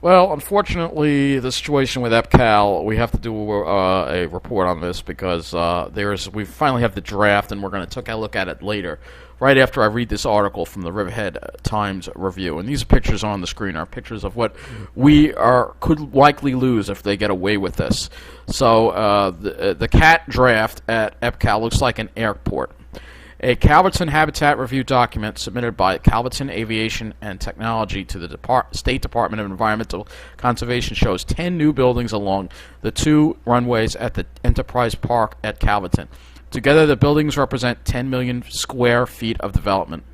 Well, unfortunately, the situation with EPCAL, we have to do a report on this because we finally have the draft, and we're going to take a look at it later, right after I read this article from the Riverhead Times Review. And these pictures on the screen are pictures of what could likely lose if they get away with this. So the C.A.T draft at EPCAL looks like an airport. A Calverton Habitat Review document submitted by Calverton Aviation and Technology to the State Department of Environmental Conservation shows 10 new buildings along the 2 runways at the Enterprise Park at Calverton. Together, the buildings represent 10 million square feet of development.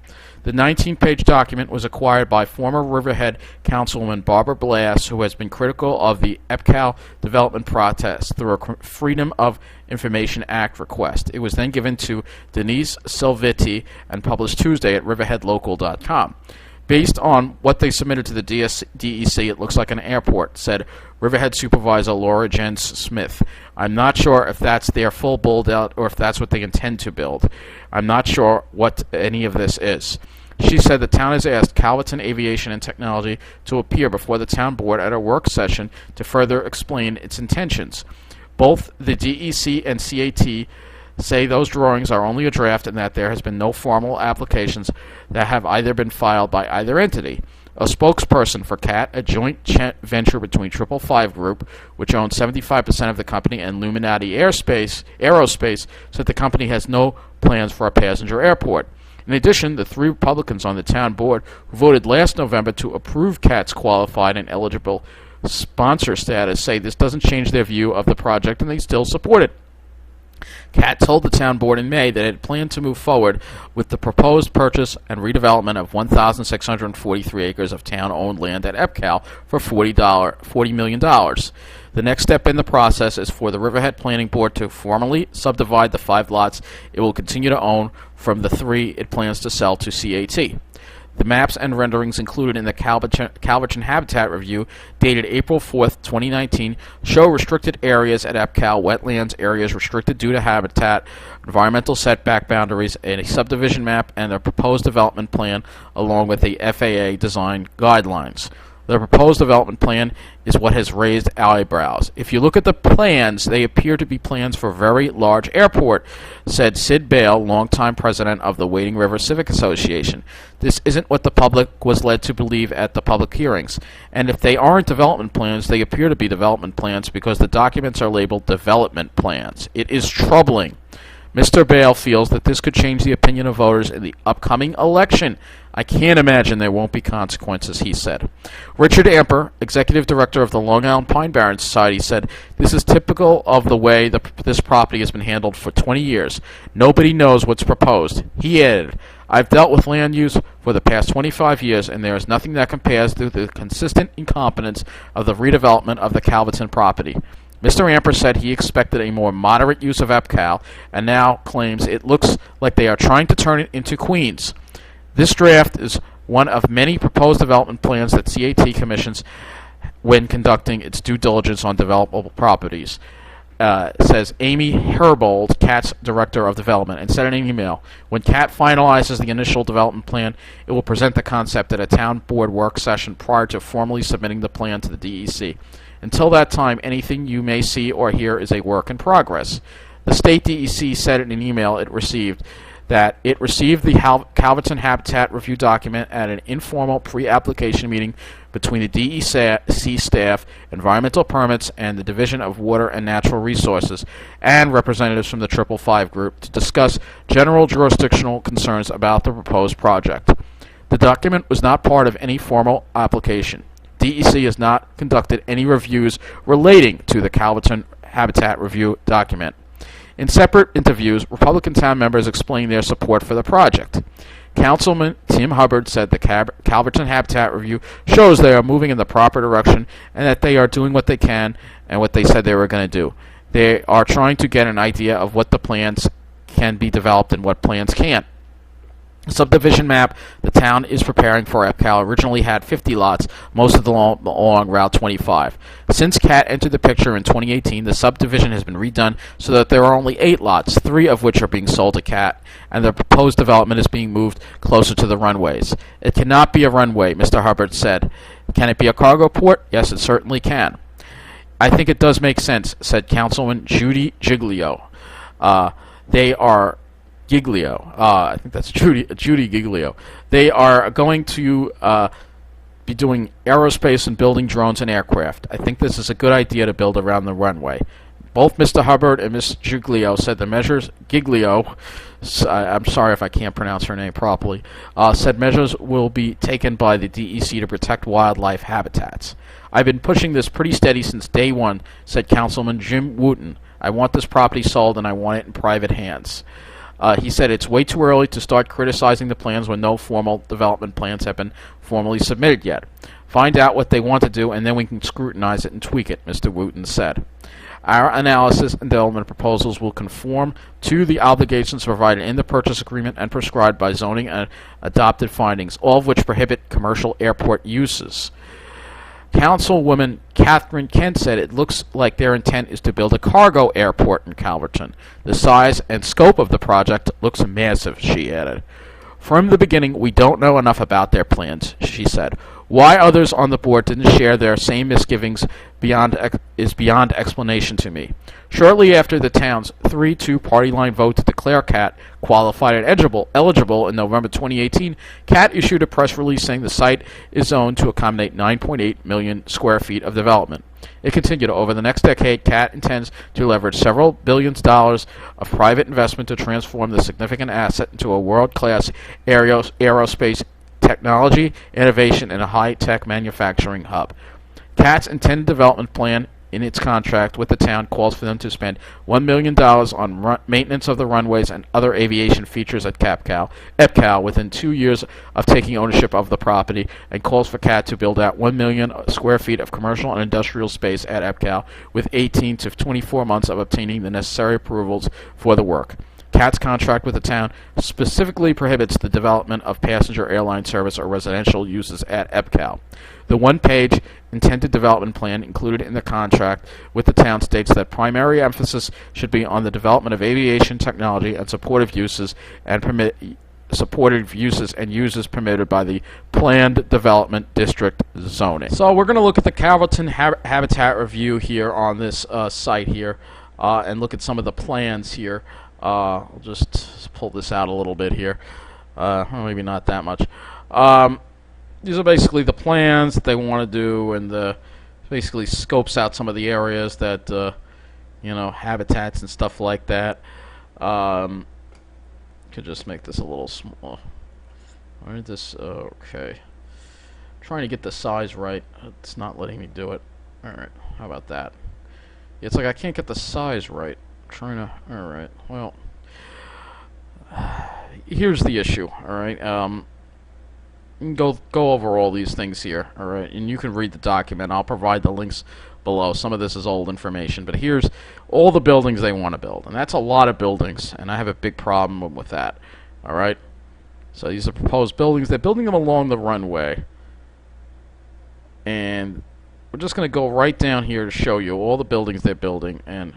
The 19-page document was acquired by former Riverhead Councilwoman Barbara Blass, who has been critical of the EPCAL development process through a Freedom of Information Act request. It was then given to Denise Silvetti and published Tuesday at riverheadlocal.com. Based on what they submitted to the DEC, it looks like an airport, said Riverhead Supervisor Laura Jens Smith. I'm not sure if that's their full build-out or if that's what they intend to build. I'm not sure what any of this is. She said the town has asked Calverton Aviation and Technology to appear before the town board at a work session to further explain its intentions. Both the DEC and C.A.T. say those drawings are only a draft and that there has been no formal applications that have either been filed by either entity. A spokesperson for C.A.T, a joint venture between 555 Group, which owns 75% of the company, and Illuminati Aerospace, said the company has no plans for a passenger airport. In addition, the 3 Republicans on the town board who voted last November to approve C.A.T's qualified and eligible sponsor status say this doesn't change their view of the project and they still support it. C.A.T told the town board in May that it planned to move forward with the proposed purchase and redevelopment of 1,643 acres of town-owned land at EPCAL for $40 million. The next step in the process is for the Riverhead Planning Board to formally subdivide the 5 lots it will continue to own from the 3 it plans to sell to C.A.T. The maps and renderings included in the Calverton Habitat Review, dated April 4th, 2019, show restricted areas at EPCAL, wetlands areas restricted due to habitat, environmental setback boundaries, and a subdivision map and a proposed development plan, along with the FAA design guidelines. The proposed development plan is what has raised eyebrows. If you look at the plans, they appear to be plans for a very large airport, said Sid Bale, longtime president of the Wading River Civic Association. This isn't what the public was led to believe at the public hearings. And if they aren't development plans, they appear to be development plans because the documents are labeled development plans. It is troubling. Mr. Bale feels that this could change the opinion of voters in the upcoming election. I can't imagine there won't be consequences, he said. Richard Amper, executive director of the Long Island Pine Barren Society, said, this is typical of the way this property has been handled for 20 years. Nobody knows what's proposed. He added, I've dealt with land use for the past 25 years, and there is nothing that compares to the consistent incompetence of the redevelopment of the Calverton property. Mr. Amper said he expected a more moderate use of EPCAL, and now claims it looks like they are trying to turn it into Queens. This draft is one of many proposed development plans that C.A.T. commissions when conducting its due diligence on developable properties, says Amy Herbold, C.A.T's Director of Development, and said in an email, when C.A.T finalizes the initial development plan, it will present the concept at a town board work session prior to formally submitting the plan to the DEC. Until that time, anything you may see or hear is a work in progress. The state DEC said in an email it received that it received the Calverton Habitat Review document at an informal pre-application meeting between the DEC staff, environmental permits, and the Division of Water and Natural Resources, and representatives from the 555 Group to discuss general jurisdictional concerns about the proposed project. The document was not part of any formal application. DEC has not conducted any reviews relating to the Calverton Habitat Review document. In separate interviews, Republican town members explained their support for the project. Councilman Tim Hubbard said the Calverton Habitat Review shows they are moving in the proper direction and that they are doing what they can and what they said they were going to do. They are trying to get an idea of what the plans can be developed and what plans can't. Subdivision map the town is preparing for EPCAL originally had 50 lots, most of them along Route 25. Since C.A.T entered the picture in 2018, the subdivision has been redone so that there are only 8 lots, 3 of which are being sold to C.A.T, and the proposed development is being moved closer to the runways. It cannot be a runway, Mr. Hubbard said. Can it be a cargo port? Yes, it certainly can. I think it does make sense, said Councilwoman Judy Giglio. They are Giglio. I think that's Judy Giglio. They are going to be doing aerospace and building drones and aircraft. I think this is a good idea to build around the runway. Both Mr. Hubbard and Ms. Giglio said the measures, Giglio, I'm sorry if I can't pronounce her name properly, said measures will be taken by the DEC to protect wildlife habitats. I've been pushing this pretty steady since day one, said Councilman Jim Wooten. I want this property sold and I want it in private hands. He said it's way too early to start criticizing the plans when no formal development plans have been formally submitted yet. Find out what they want to do and then we can scrutinize it and tweak it, Mr. Wooten said. Our analysis and development proposals will conform to the obligations provided in the purchase agreement and prescribed by zoning and adopted findings, all of which prohibit commercial airport uses. Councilwoman Catherine Kent said it looks like their intent is to build a cargo airport in Calverton. The size and scope of the project looks massive, she added. From the beginning, we don't know enough about their plans, she said. Why others on the board didn't share their same misgivings is beyond explanation to me. Shortly after the town's 3-2 party line vote to declare C.A.T qualified and eligible in November 2018, C.A.T issued a press release saying the site is zoned to accommodate 9.8 million square feet of development. It continued, over the next decade, C.A.T intends to leverage several billions of dollars of private investment to transform the significant asset into a world-class aerospace technology, innovation, and a high-tech manufacturing hub. C.A.T's intended development plan in its contract with the town calls for them to spend $1 million on maintenance of the runways and other aviation features at EPCAL within 2 years of taking ownership of the property, and calls for C.A.T to build out 1 million square feet of commercial and industrial space at EPCAL with 18 to 24 months of obtaining the necessary approvals for the work. C.A.T's contract with the town specifically prohibits the development of passenger airline service or residential uses at EPCAL. The one-page intended development plan included in the contract with the town states that primary emphasis should be on the development of aviation technology and supportive uses and uses permitted by the planned development district zoning. So we're going to look at the Calverton Habitat Review here on this site here and look at some of the plans here. I'll just pull this out a little bit here. Maybe not that much. These are basically the plans that they want to do, and basically scopes out some of the areas that, habitats and stuff like that. Could just make this a little small. Where did this? Okay. Trying to get the size right. It's not letting me do it. All right. How about that? It's like I can't get the size right. Alright, well, here's the issue, alright, go over all these things here, alright, and you can read the document. I'll provide the links below. Some of this is old information, but here's all the buildings they want to build, and that's a lot of buildings, and I have a big problem with that, alright. So these are proposed buildings. They're building them along the runway, and we're just going to go right down here to show you all the buildings they're building, and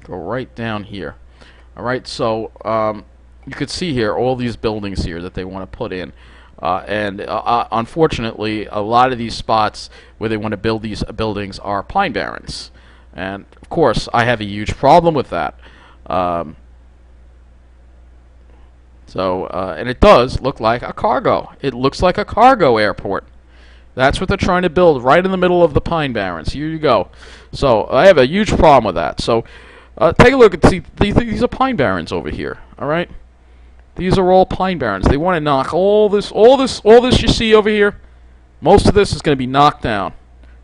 go right down here. Alright, so you could see here all these buildings here that they want to put in. Unfortunately, a lot of these spots where they want to build these buildings are pine barrens. And, of course, I have a huge problem with that. And it does look like a cargo. It looks like a cargo airport. That's what they're trying to build right in the middle of the pine barrens. Here you go. So I have a huge problem with that. So take a look and see, these are pine barrens over here, alright? These are all pine barrens. They want to knock all this you see over here, most of this is going to be knocked down,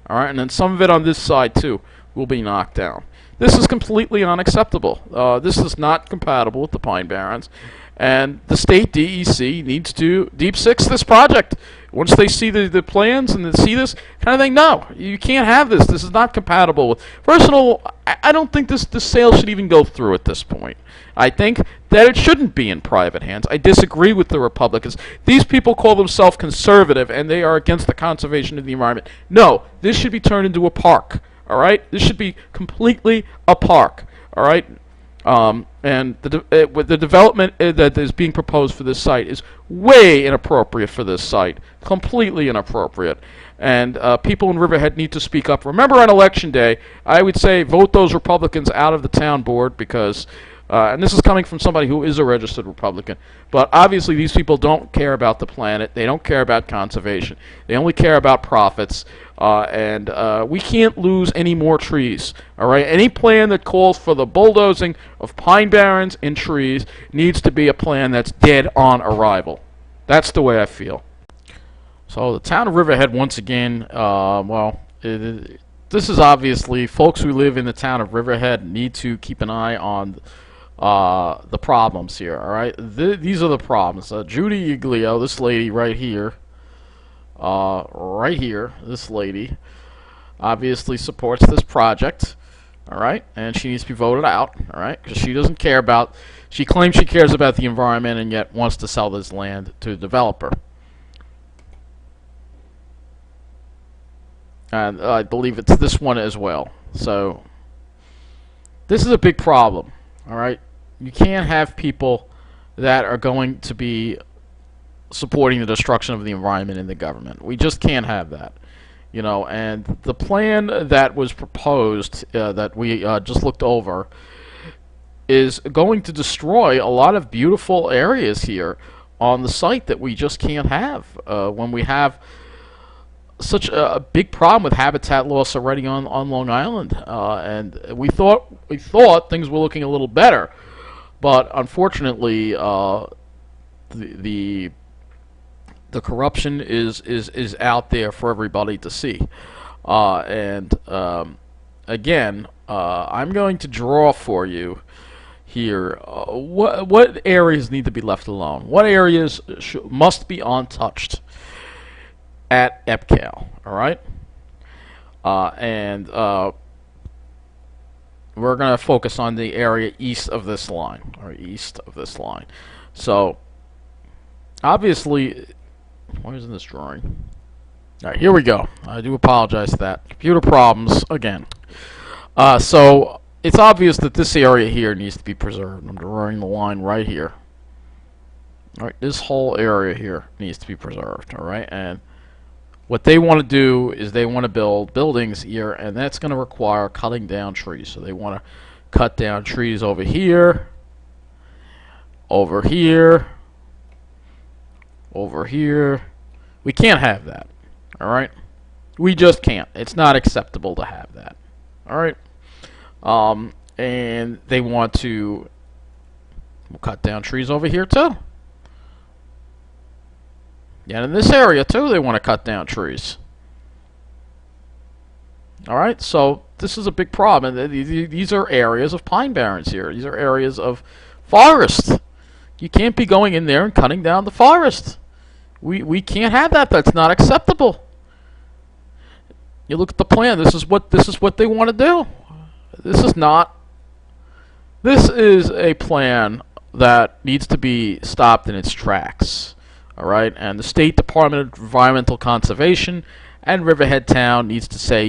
alright? And then some of it on this side, too, will be knocked down. This is completely unacceptable. This is not compatible with the pine barrens. And the state DEC needs to deep six this project. Once they see the plans and they see this kind of thing, no, you can't have this. This is not compatible with. First of all, I don't think this sale should even go through at this point. I think that it shouldn't be in private hands. I disagree with the Republicans. These people call themselves conservative, and they are against the conservation of the environment. No, this should be turned into a park. All right, this should be completely a park. All right. And with the development that is being proposed for this site is way inappropriate for this site, completely inappropriate. And people in Riverhead need to speak up. Remember, on election day, I would say vote those Republicans out of the town board because, and this is coming from somebody who is a registered Republican, but obviously these people don't care about the planet. They don't care about conservation. They only care about profits. And we can't lose any more trees. All right. Any plan that calls for the bulldozing of pine barrens and trees needs to be a plan that's dead on arrival. That's the way I feel. So the town of Riverhead, once again, this is obviously folks who live in the town of Riverhead need to keep an eye on the problems here. All right. These are the problems. Judy Giglio, this lady right here. This lady obviously supports this project, all right, and she needs to be voted out, all right, because she doesn't care about, she claims she cares about the environment and yet wants to sell this land to a developer. And I believe it's this one as well. So this is a big problem, all right. You can't have people that are going to be supporting the destruction of the environment in the government. We just can't have that, you know. And the plan that was proposed that we just looked over is going to destroy a lot of beautiful areas here on the site that we just can't have when we have such a big problem with habitat loss already on Long Island. And we thought things were looking a little better, but unfortunately the corruption is out there for everybody to see. Again, I'm going to draw for you here what areas need to be left alone. What areas must be untouched at EPCAL, all right? We're going to focus on the area east of this line, or east of this line. So, obviously, why isn't this drawing? All right, here we go. I do apologize for that. Computer problems again. So it's obvious that this area here needs to be preserved. I'm drawing the line right here. All right, this whole area here needs to be preserved. All right, and what they want to do is they want to build buildings here, and that's going to require cutting down trees. So they want to cut down trees over here, over here, over here. We can't have that. All right, we just can't. It's not acceptable to have that. All right, and they want to cut down trees over here too. And in this area too, they want to cut down trees. All right, so this is a big problem. And these are areas of pine barrens here. These are areas of forest. You can't be going in there and cutting down the forest. We can't have that. That's not acceptable. You look at the plan. This is what they want to do. This is a plan that needs to be stopped in its tracks. All right, and the State Department of Environmental Conservation and Riverhead Town needs to say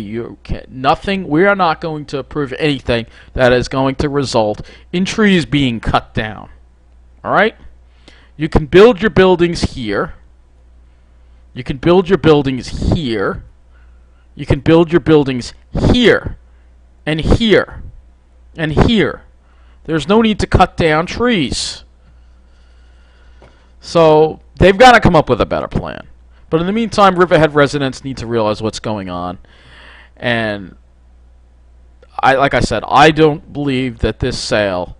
nothing. We are not going to approve anything that is going to result in trees being cut down. All right, you can build your buildings here. You can build your buildings here. You can build your buildings here, and here, and here. There's no need to cut down trees. So they've got to come up with a better plan. But in the meantime, Riverhead residents need to realize what's going on. And like I said, I don't believe that this sale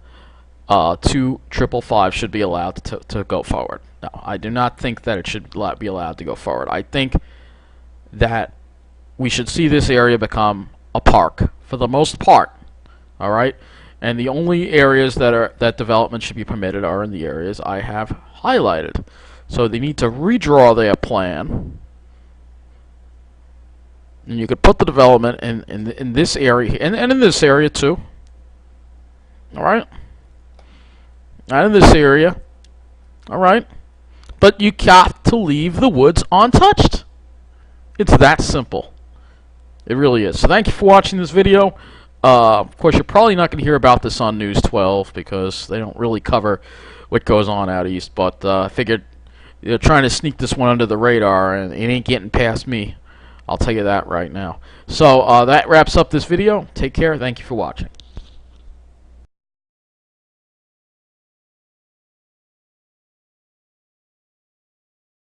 to 555 should be allowed to go forward. No, I do not think that it should be allowed to go forward. I think that we should see this area become a park for the most part. All right? And the only areas that development should be permitted are in the areas I have highlighted. So they need to redraw their plan, and you could put the development in this area and in this area too. All right, and in this area. All right, but you got to leave the woods untouched. It's that simple. It really is. So thank you for watching this video. Of course, you're probably not going to hear about this on News 12 because they don't really cover what goes on out east. But I figured they're trying to sneak this one under the radar, and it ain't getting past me. I'll tell you that right now. So that wraps up this video. Take care. Thank you for watching.